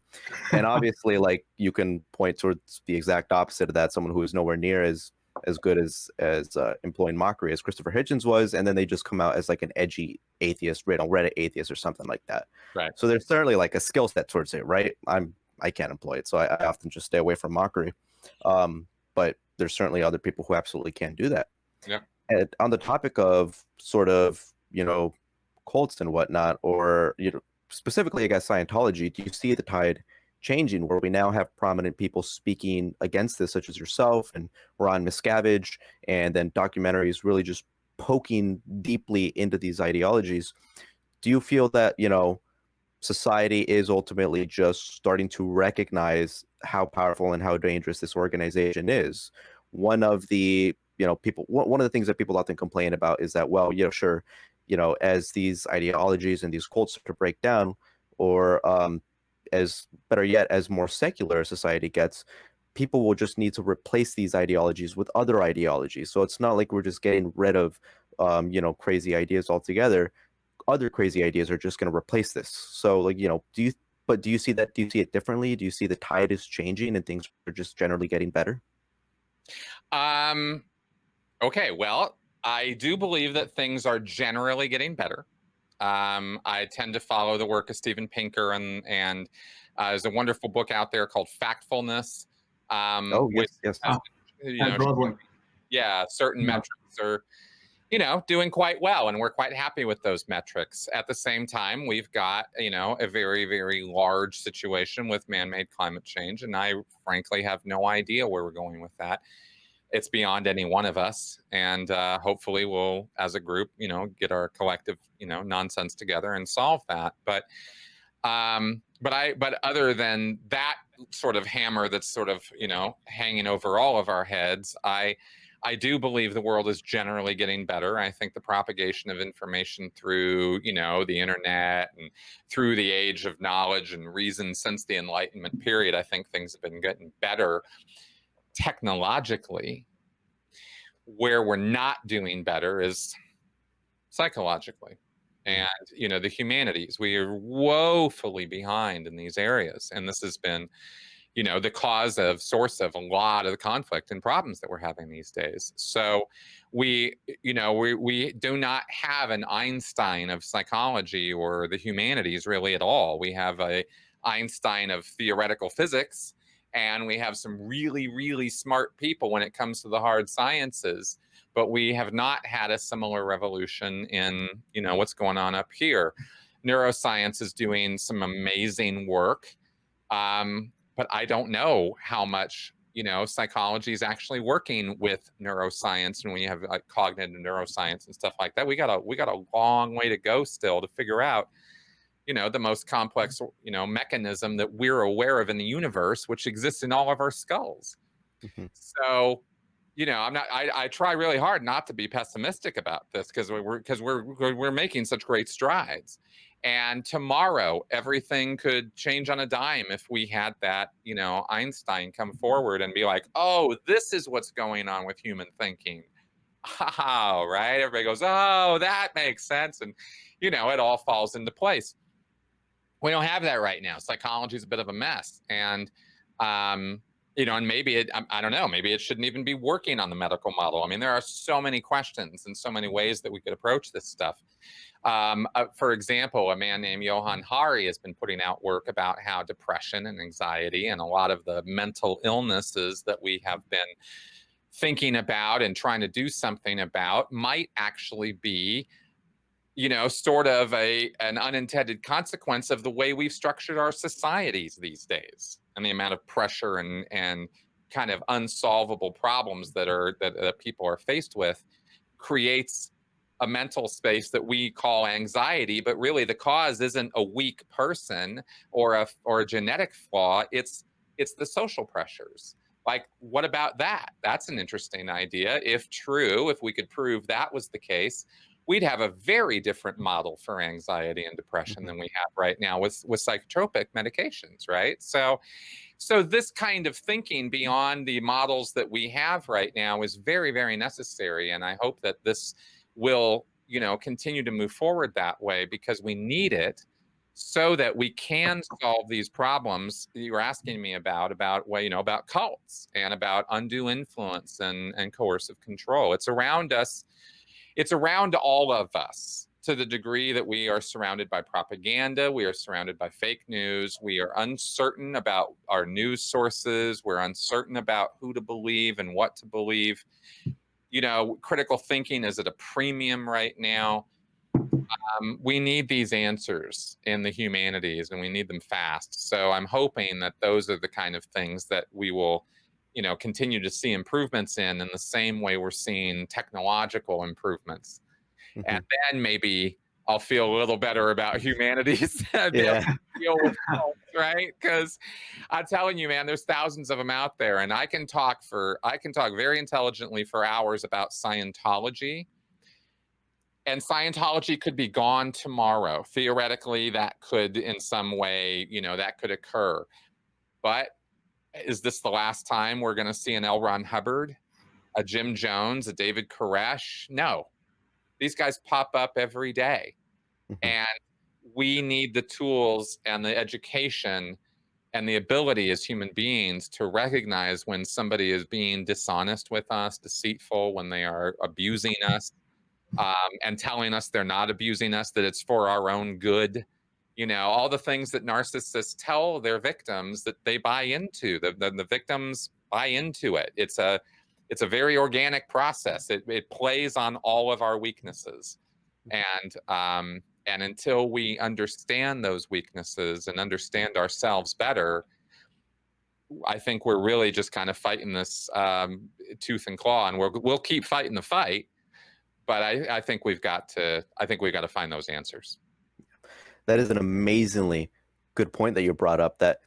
And obviously, like, you can point towards the exact opposite of that, someone who is nowhere near as good as employing mockery as Christopher Hitchens was, and then they just come out as like an edgy atheist, Reddit atheist or something like that. Right. So there's certainly like a skill set towards it, right? I can't employ it, so I often just stay away from mockery. But there's certainly other people who absolutely can't do that. Yeah. And on the topic of sort of, cults and whatnot, or, specifically, I guess, Scientology, do you see the tide changing where we now have prominent people speaking against this, such as yourself and Ron Miscavige, and then documentaries really just poking deeply into these ideologies? Do you feel that, society is ultimately just starting to recognize how powerful and how dangerous this organization is? One of the, one of the things that people often complain about is that, well, sure, as these ideologies and these cults start to break down, or as better yet, as more secular society gets, people will just need to replace these ideologies with other ideologies. So it's not like we're just getting rid of, crazy ideas altogether. Other crazy ideas are just going to replace this. So, like, do you see that? Do you see it differently? Do you see the tide is changing and things are just generally getting better? Okay, well, I do believe that things are generally getting better. I tend to follow the work of Steven Pinker, and there's a wonderful book out there called Factfulness. Yes. Yeah, certain metrics are, doing quite well, and we're quite happy with those metrics. At the same time, we've got, a very, very large situation with man-made climate change, and I frankly have no idea where we're going with that. It's beyond any one of us, and hopefully we'll, as a group, get our collective, nonsense together and solve that. But other than that sort of hammer that's sort of, hanging over all of our heads, I do believe the world is generally getting better. I think the propagation of information through, the internet and through the age of knowledge and reason since the Enlightenment period, I think things have been getting better technologically. Where we're not doing better is psychologically. And, the humanities, we are woefully behind in these areas. And this has been, the source of a lot of the conflict and problems that we're having these days. So we do not have an Einstein of psychology or the humanities really at all. We have a Einstein of theoretical physics, and we have some really, really smart people when it comes to the hard sciences. But we have not had a similar revolution in, what's going on up here. Neuroscience is doing some amazing work. But I don't know how much, psychology is actually working with neuroscience. And when you have like cognitive neuroscience and stuff like that, we got a long way to go still to figure out, the most complex, mechanism that we're aware of in the universe, which exists in all of our skulls. Mm-hmm. So, I try really hard not to be pessimistic about this because we're making such great strides. And tomorrow, everything could change on a dime if we had that, Einstein come forward and be like, oh, this is what's going on with human thinking. Oh, right? Everybody goes, oh, that makes sense. And, it all falls into place. We don't have that right now. Psychology is a bit of a mess. And, and maybe I don't know, maybe it shouldn't even be working on the medical model. I mean, there are so many questions and so many ways that we could approach this stuff. For example, a man named Johann Hari has been putting out work about how depression and anxiety and a lot of the mental illnesses that we have been thinking about and trying to do something about might actually be, sort of an unintended consequence of the way we've structured our societies these days, and the amount of pressure and kind of unsolvable problems that people are faced with creates a mental space that we call anxiety. But really the cause isn't a weak person or a genetic flaw. It's the social pressures. Like, what about that? That's an interesting idea. If true, if we could prove that was the case, we'd have a very different model for anxiety and depression than we have right now with psychotropic medications, right? So this kind of thinking beyond the models that we have right now is very, very necessary. And I hope that this will, continue to move forward that way, because we need it so that we can solve these problems that you're asking me about cults and about undue influence and coercive control. It's around us. It's around all of us, to the degree that we are surrounded by propaganda, we are surrounded by fake news, we are uncertain about our news sources, we're uncertain about who to believe and what to believe. Critical thinking is at a premium right now. We need these answers in the humanities, and we need them fast. So I'm hoping that those are the kind of things that we will continue to see improvements in the same way we're seeing technological improvements. Mm-hmm. And then maybe I'll feel a little better about humanities and be able to deal with cults, right? Because I'm telling you, man, there's thousands of them out there, and I can talk very intelligently for hours about Scientology. And Scientology could be gone tomorrow. Theoretically, that could in some way, that could occur. But is this the last time we're going to see an L. Ron Hubbard, a Jim Jones, a David Koresh? No. These guys pop up every day. Mm-hmm. And we need the tools and the education and the ability as human beings to recognize when somebody is being dishonest with us, deceitful, when they are abusing us, and telling us they're not abusing us, that it's for our own good. All the things that narcissists tell their victims that they buy into. The victims buy into it. It's a it's a very organic process. It plays on all of our weaknesses, and until we understand those weaknesses and understand ourselves better, I think we're really just kind of fighting this tooth and claw, and we'll keep fighting the fight. But I think we've got to find those answers. That is an amazingly good point that you brought up, that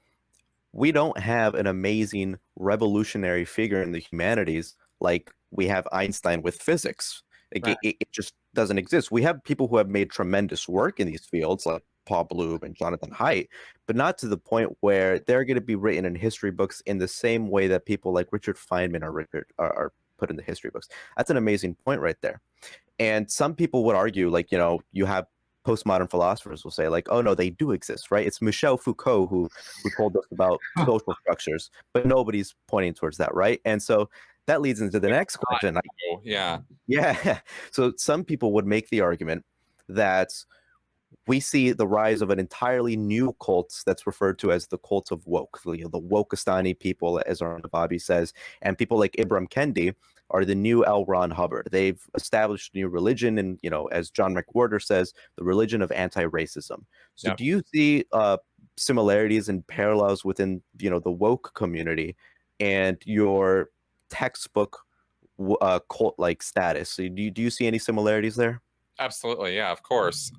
we don't have an amazing revolutionary figure in the humanities like we have Einstein with physics. Right. It just doesn't exist. We have people who have made tremendous work in these fields, like Paul Bloom and Jonathan Haidt, but not to the point where they're going to be written in history books in the same way that people like Richard Feynman are put in the history books. That's an amazing point right there. And some people would argue, like, you have postmodern philosophers will say, like, oh no, they do exist, right? It's Michel Foucault who told us about social structures, but nobody's pointing towards that, right? And so that leads into the next question. Yeah. So some people would make the argument that we see the rise of an entirely new cult that's referred to as the cult of woke, the Wokistani people, as Arnold Bobby says, and people like Ibram Kendi are the new L. Ron Hubbard. They've established a new religion, and as John McWhorter says, the religion of anti-racism. So do you see similarities and parallels within the woke community and your textbook cult-like status? So do you see any similarities there? Absolutely, yeah, of course.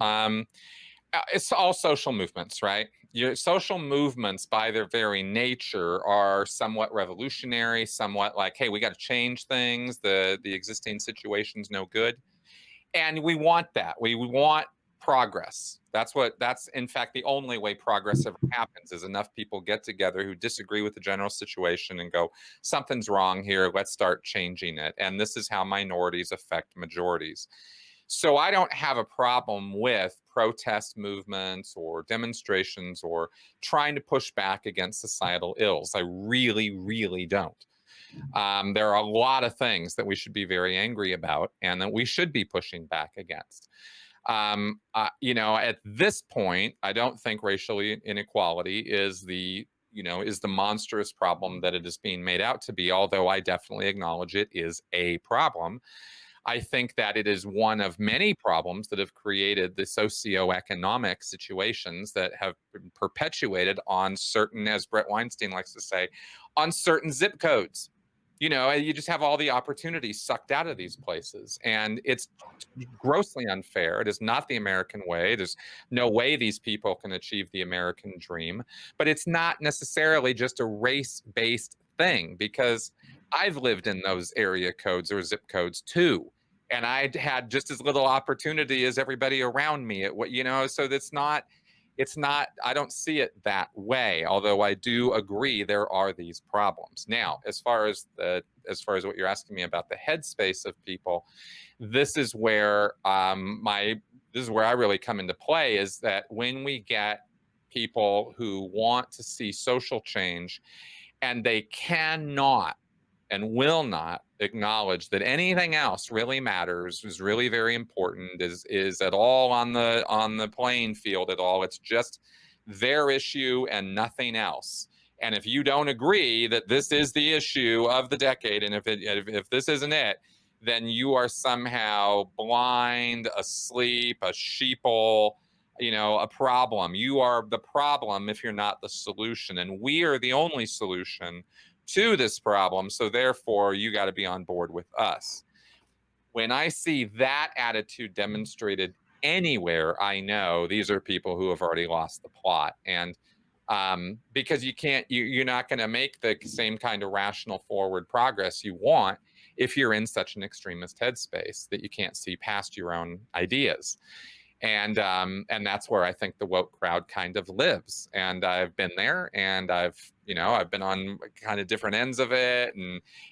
It's all social movements, right? Your social movements, by their very nature, are somewhat revolutionary, somewhat like, hey, we got to change things. The existing situation's no good, and we want that. We want progress. That's in fact the only way progress ever happens, is enough people get together who disagree with the general situation and go, something's wrong here. Let's start changing it. And this is how minorities affect majorities. So I don't have a problem with protest movements or demonstrations or trying to push back against societal ills. I really, really don't. There are a lot of things that we should be very angry about and that we should be pushing back against. At this point, I don't think racial inequality is the monstrous problem that it is being made out to be, although I definitely acknowledge it is a problem. I think that it is one of many problems that have created the socioeconomic situations that have been perpetuated on certain, as Brett Weinstein likes to say, on certain zip codes. You just have all the opportunities sucked out of these places, and it's grossly unfair. It is not the American way. There's no way these people can achieve the American dream, but it's not necessarily just a race-based thing, because I've lived in those area codes or zip codes too. And I had just as little opportunity as everybody around me so it's not, I don't see it that way, although I do agree there are these problems. Now, as far as what you're asking me about the headspace of people, this is where I really come into play, is that when we get people who want to see social change and they cannot and will not acknowledge that anything else really matters, is really very important, is at all on the playing field at all. It's just their issue and nothing else. And if you don't agree that this is the issue of the decade, and if this isn't it, then you are somehow blind, asleep, a sheeple, a problem. You are the problem if you're not the solution. And we are the only solution to this problem, so therefore you got to be on board with us. When I see that attitude demonstrated anywhere, I know these are people who have already lost the plot. And because you're not going to make the same kind of rational forward progress you want if you're in such an extremist headspace that you can't see past your own ideas. And that's where I think the woke crowd kind of lives. And I've been there, and I've been on kind of different ends of it,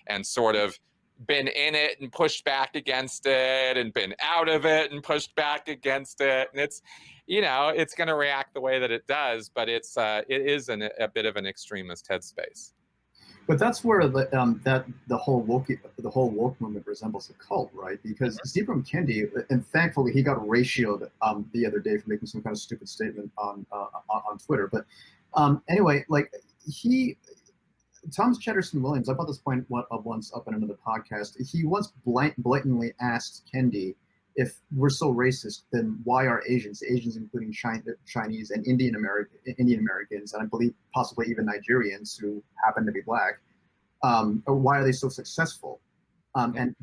and sort of been in it and pushed back against it, and been out of it and pushed back against it. And it's going to react the way that it does, but it is a bit of an extremist headspace. But that's where the whole woke movement resembles a cult, right? Because Ibram Kendi, and thankfully he got ratioed the other day for making some kind of stupid statement on Twitter. But anyway, like Thomas Chatterton Williams, I brought this point once up in another podcast. He once blatantly asked Kendi, if we're so racist, then why are Asians, including Chinese and Indian Americans, and I believe possibly even Nigerians who happen to be black, why are they so successful? And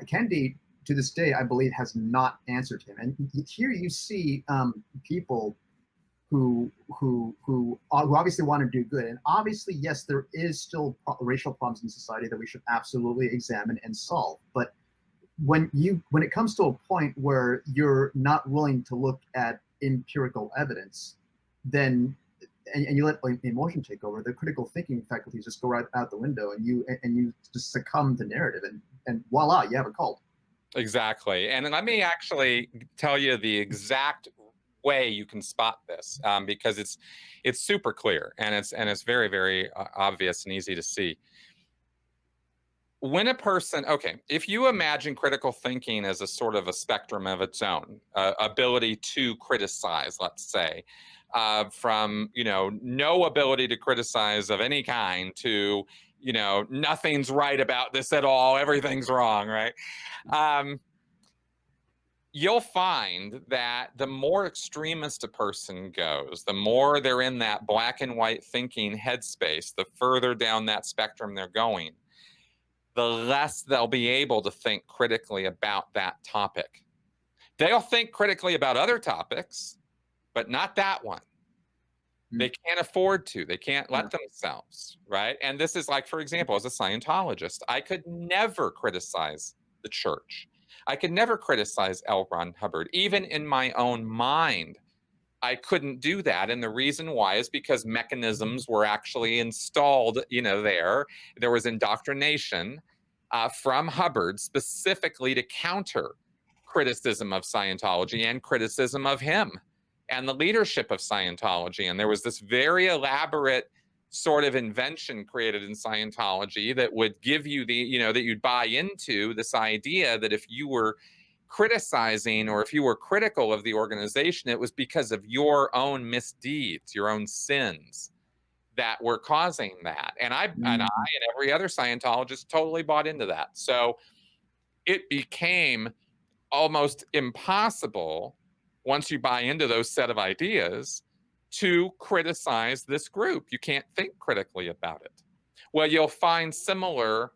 Kendi, to this day, I believe, has not answered him. And here you see people who obviously want to do good, and obviously, yes, there is still racial problems in society that we should absolutely examine and solve. But when it comes to a point where you're not willing to look at empirical evidence, then and you let emotion take over, the critical thinking faculties just go right out the window, and you just succumb to narrative, and voila, you have a cult. Exactly. And let me actually tell you the exact way you can spot this, because it's super clear, and it's very, very obvious and easy to see. When a person, okay, if you imagine critical thinking as a sort of a spectrum of its own, ability to criticize, let's say, from, no ability to criticize of any kind to, nothing's right about this at all, everything's wrong, right? You'll find that the more extremist a person goes, the more they're in that black and white thinking headspace, the further down that spectrum they're going, the less they'll be able to think critically about that topic. They'll think critically about other topics, but not that one. They can't afford to. They can't let themselves, right? And this is like, for example, as a Scientologist, I could never criticize the church. I could never criticize L. Ron Hubbard. Even in my own mind, I couldn't do that. And the reason why is because mechanisms were actually installed, there. There was indoctrination from Hubbard specifically to counter criticism of Scientology and criticism of him and the leadership of Scientology. And there was this very elaborate sort of invention created in Scientology that would give you that you'd buy into this idea that if you were criticizing or if you were critical of the organization, it was because of your own misdeeds, your own sins that were causing that. And I and every other Scientologist totally bought into that. So it became almost impossible, once you buy into those set of ideas, to criticize this group. You can't think critically about it. Well, you'll find similar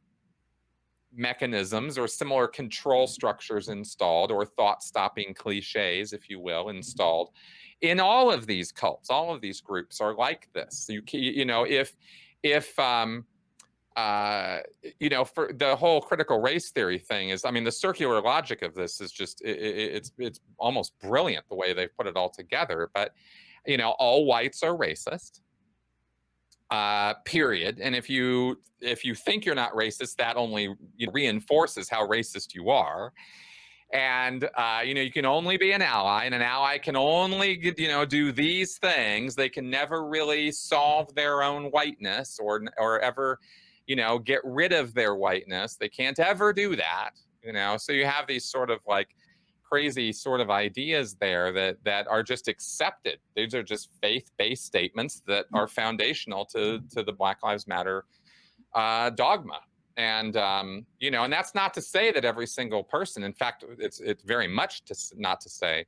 mechanisms or similar control structures installed, or thought-stopping cliches, if you will, installed in all of these cults. All of these groups are like this. For the whole critical race theory thing is, the circular logic of this is just, it's almost brilliant the way they've put it all together. But, all whites are racist, period. And if you think you're not racist, that only reinforces how racist you are. And, you can only be an ally, and an ally can only, do these things. They can never really solve their own whiteness or ever, get rid of their whiteness. They can't ever do that, So you have these sort of like crazy sort of ideas there that are just accepted. These are just faith-based statements that are foundational to the Black Lives Matter dogma. And, and that's not to say that every single person, in fact, it's very much not to say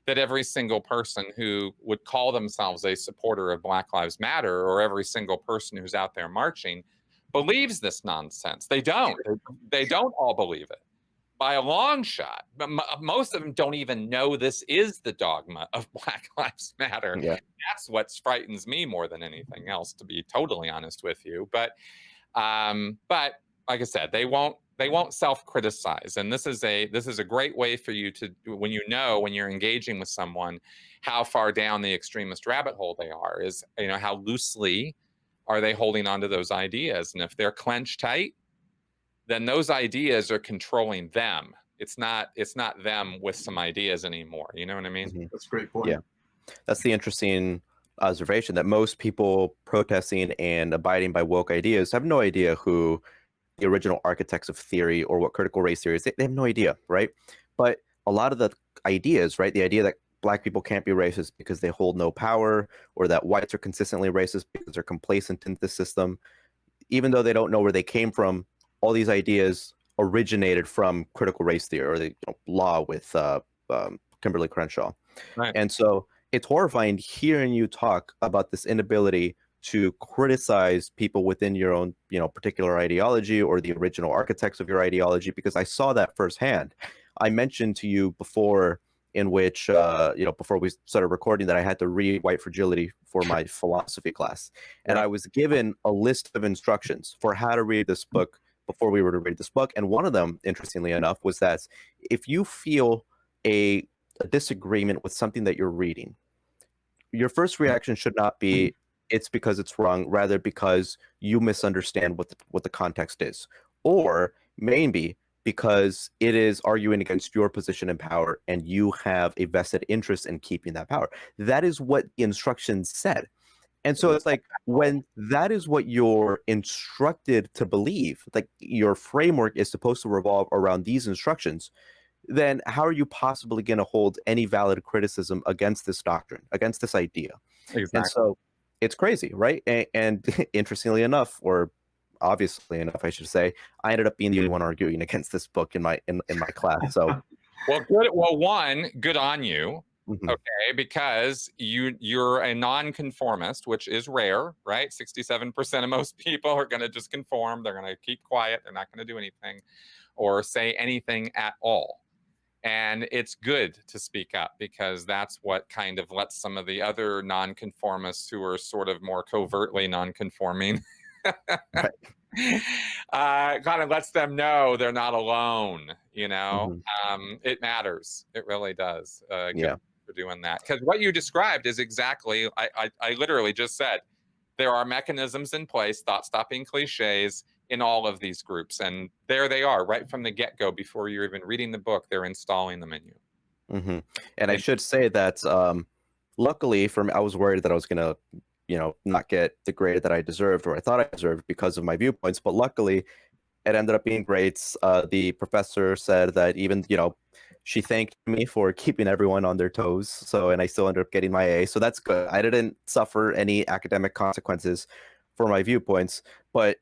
that every single person who would call themselves a supporter of Black Lives Matter, or every single person who's out there marching, believes this nonsense. They don't. They don't all believe it by a long shot. But most of them don't even know this is the dogma of Black Lives Matter. Yeah. That's what frightens me more than anything else, to be totally honest with you. But like I said, they won't self-criticize. And this is a great way for you to, when you're engaging with someone, how far down the extremist rabbit hole they are, is, how loosely are they holding on to those ideas. And if they're clenched tight, then those ideas are controlling them. It's not them with some ideas anymore. You know what I mean? Mm-hmm. That's a great point. Yeah. That's the interesting observation, that most people protesting and abiding by woke ideas have no idea who the original architects of theory or what critical race theory is. They have no idea, right? But a lot of the ideas, right, the idea that Black people can't be racist because they hold no power, or that whites are consistently racist because they're complacent in the system, even though they don't know where they came from, all these ideas originated from critical race theory or the law with Kimberly Crenshaw. Right. And so it's horrifying hearing you talk about this inability to criticize people within your own, particular ideology or the original architects of your ideology, because I saw that firsthand. I mentioned to you before, in which, before we started recording, that I had to read White Fragility for my philosophy class. And Right. I was given a list of instructions for how to read this book before we were to read this book. And one of them, interestingly enough, was that if you feel a disagreement with something that you're reading, your first reaction should not be it's because it's wrong, rather because you misunderstand what the context is, or maybe because it is arguing against your position in power and you have a vested interest in keeping that power. That is what the instructions said. And so it's like, when that is what you're instructed to believe, like your framework is supposed to revolve around these instructions, then how are you possibly going to hold any valid criticism against this doctrine, against this idea? Exactly. And so it's crazy, right? And interestingly enough, or obviously enough, I should say, I ended up being the only one arguing against this book in my class. So, well, good. Well, one, good on you. mhm. Okay, because you're a nonconformist, which is rare, right? 67% of most people are going to just conform. They're going to keep quiet. They're not going to do anything or say anything at all. And it's good to speak up, because that's what kind of lets some of the other nonconformists who are sort of more covertly nonconforming kind of lets them know they're not alone. It matters. It really does. Yeah. For doing that, because what you described is exactly, I literally just said, there are mechanisms in place, thought-stopping cliches in all of these groups, and there they are right from the get-go. Before you're even reading the book, they're installing them in you. Mm-hmm. And I should say that luckily for me, I was worried that I was gonna not get the grade that I deserved, or I thought I deserved, because of my viewpoints, but luckily it ended up being great. The professor said that even she thanked me for keeping everyone on their toes. So, and I still ended up getting my A. So that's good. I didn't suffer any academic consequences for my viewpoints, but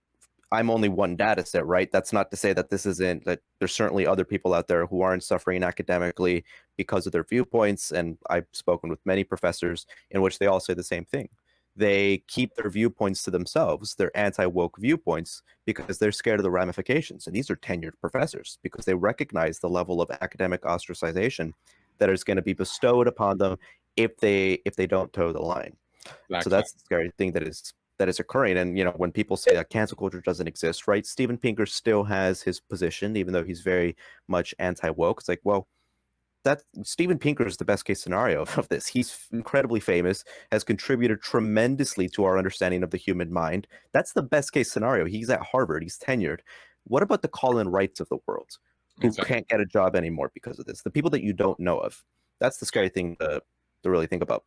I'm only one data set, right? That's not to say that this isn't, that there's certainly other people out there who aren't suffering academically because of their viewpoints. And I've spoken with many professors in which they all say the same thing. They keep their viewpoints to themselves, their anti-woke viewpoints, because they're scared of the ramifications. And these are tenured professors, because they recognize the level of academic ostracization that is going to be bestowed upon them if they don't toe the line. Exactly. So that's the scary thing that is occurring. And when people say that cancel culture doesn't exist, right? Steven Pinker still has his position, even though he's very much anti-woke. It's like, well, that Steven Pinker is the best case scenario of this. He's incredibly famous, has contributed tremendously to our understanding of the human mind. That's the best case scenario. He's at Harvard. He's tenured. What about the Colin Wrights of the world who can't get a job anymore because of this? The people that you don't know of. That's the scary thing to really think about.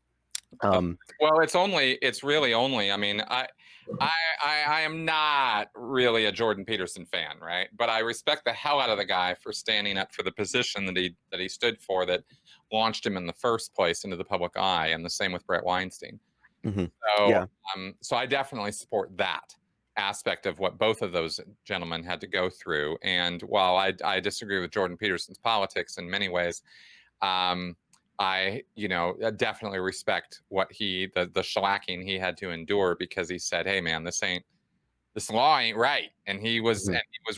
Well, it's really only, I mean, I am not really a Jordan Peterson fan, right? But I respect the hell out of the guy for standing up for the position that he stood for, that launched him in the first place into the public eye, and the same with Brett Weinstein. Mm-hmm. So, yeah. So I definitely support that aspect of what both of those gentlemen had to go through. And while I disagree with Jordan Peterson's politics in many ways, I definitely respect what the shellacking he had to endure, because he said, "Hey, man, this law ain't right," and he was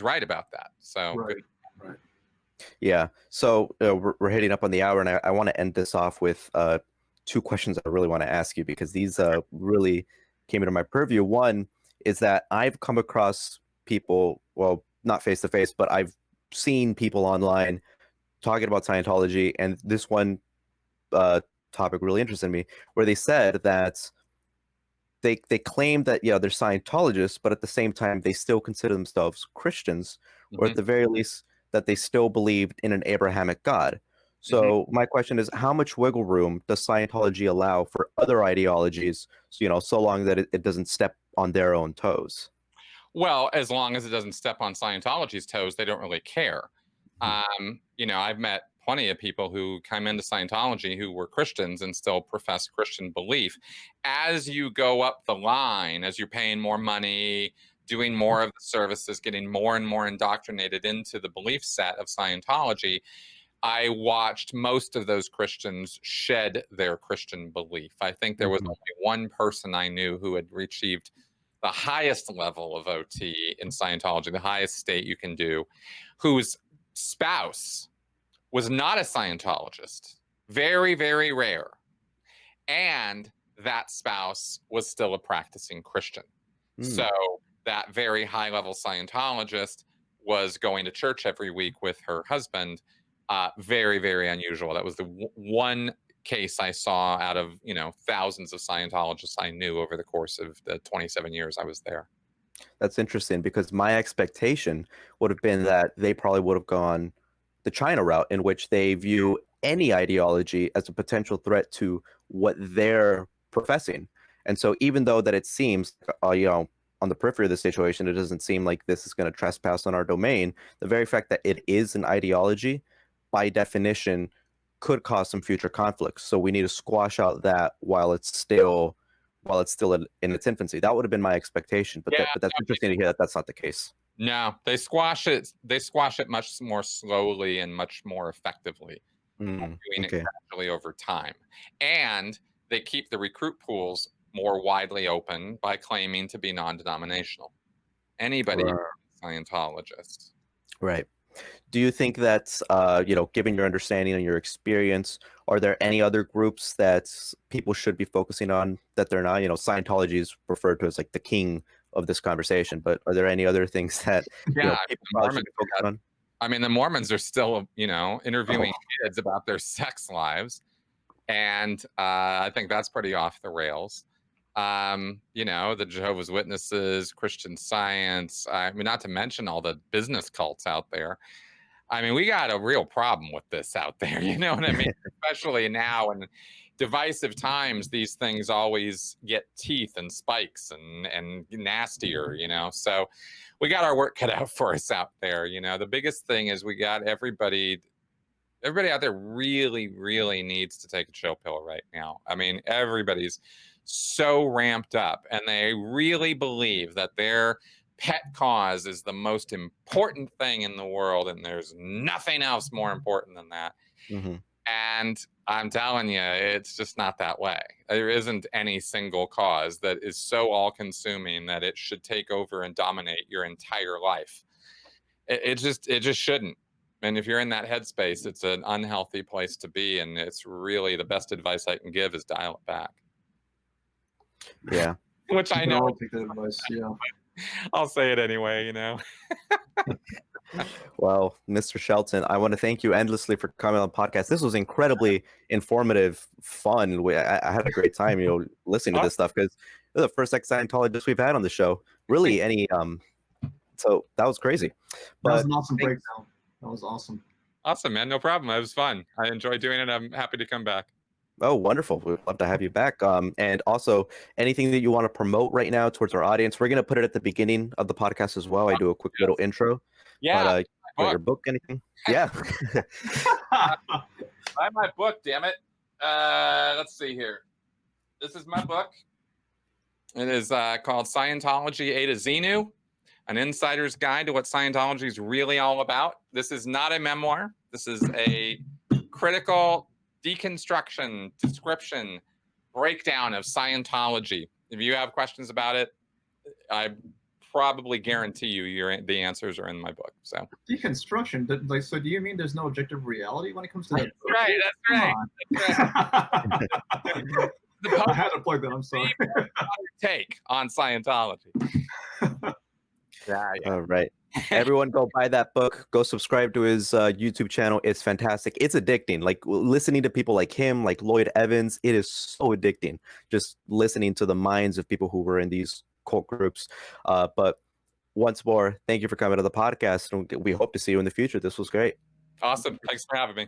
right about that. So, right. Yeah. So we're hitting up on the hour, and I want to end this off with two questions I really want to ask you, because these really came into my purview. One is that I've come across people, well, not face to face, but I've seen people online talking about Scientology, and this one topic really interested me, where they said that they claim that they're Scientologists, but at the same time they still consider themselves Christians, or at the very least that they still believed in an Abrahamic God. So my question is, how much wiggle room does Scientology allow for other ideologies, so long that it doesn't step on their own toes? Well, as long as it doesn't step on Scientology's toes, they don't really care. I've met plenty of people who come into Scientology who were Christians and still profess Christian belief. As you go up the line, as you're paying more money, doing more of the services, getting more and more indoctrinated into the belief set of Scientology, I watched most of those Christians shed their Christian belief. I think there was only one person I knew who had achieved the highest level of OT in Scientology, the highest state you can do, whose spouse was not a Scientologist. Very, very rare. And that spouse was still a practicing Christian. So that very high level Scientologist was going to church every week with her husband. Very, very unusual. That was the one case I saw out of, thousands of Scientologists I knew over the course of the 27 years I was there. That's interesting, because my expectation would have been that they probably would have gone the China route, in which they view any ideology as a potential threat to what they're professing. And so even though that it seems, on the periphery of the situation, it doesn't seem like this is going to trespass on our domain, the very fact that it is an ideology, by definition, could cause some future conflicts. So we need to squash out that while it's still in its infancy. That would have been my expectation, but that's interesting to hear that that's not the case. No, they squash it. They squash it much more slowly and much more effectively, doing it gradually over time. And they keep the recruit pools more widely open by claiming to be non-denominational. Anybody can be a Scientologist. Right. Do you think that, given your understanding and your experience, are there any other groups that people should be focusing on that they're not? Scientology is referred to as like the king of this conversation, but are there any other things that people probably should be focusing on? I mean, the Mormons are still, interviewing kids about their sex lives, and I think that's pretty off the rails. The Jehovah's Witnesses, Christian Science, I mean, not to mention all the business cults out there. I mean, we got a real problem with this out there, you know what I mean? Especially now in divisive times, these things always get teeth and spikes and nastier, So we got our work cut out for us out there, The biggest thing is we got everybody out there really, really needs to take a chill pill right now. I mean, everybody's so ramped up, and they really believe that their pet cause is the most important thing in the world, and there's nothing else more important than that. And I'm telling you, it's just not that way. There isn't any single cause that is so all-consuming that it should take over and dominate your entire life. It just shouldn't. And if you're in that headspace, it's an unhealthy place to be, and it's really the best advice I can give is dial it back. Yeah. Which I know. Take that advice, yeah. I'll say it anyway, Well, Mr. Shelton, I want to thank you endlessly for coming on the podcast. This was incredibly informative, fun. I had a great time, listening to this stuff, because you're the first ex-Scientologist we've had on the show. Really, so that was crazy. That was an awesome breakdown. That was awesome. Awesome, man. No problem. It was fun. I enjoyed doing it. I'm happy to come back. Oh, wonderful. We'd love to have you back. And also, anything that you want to promote right now towards our audience, we're going to put it at the beginning of the podcast as well. I do a quick little intro. Yeah. But, your book, anything? Yeah. Buy my book, damn it. Let's see here. This is my book. It is called Scientology A to Xenu, an insider's guide to what Scientology is really all about. This is not a memoir. This is a critical deconstruction, description, breakdown of Scientology. If you have questions about it, I probably guarantee you the answers are in my book. So deconstruction, so do you mean there's no objective reality when it comes to that? That's right. I had to plug that. I'm sorry. Take on Scientology. Yeah. All right. Everyone go buy that book. Go subscribe to his YouTube channel. It's fantastic. It's addicting. Like listening to people like him, like Lloyd Evans, it is so addicting. Just listening to the minds of people who were in these cult groups. But once more, thank you for coming to the podcast. We hope to see you in the future. This was great. Awesome. Thanks for having me.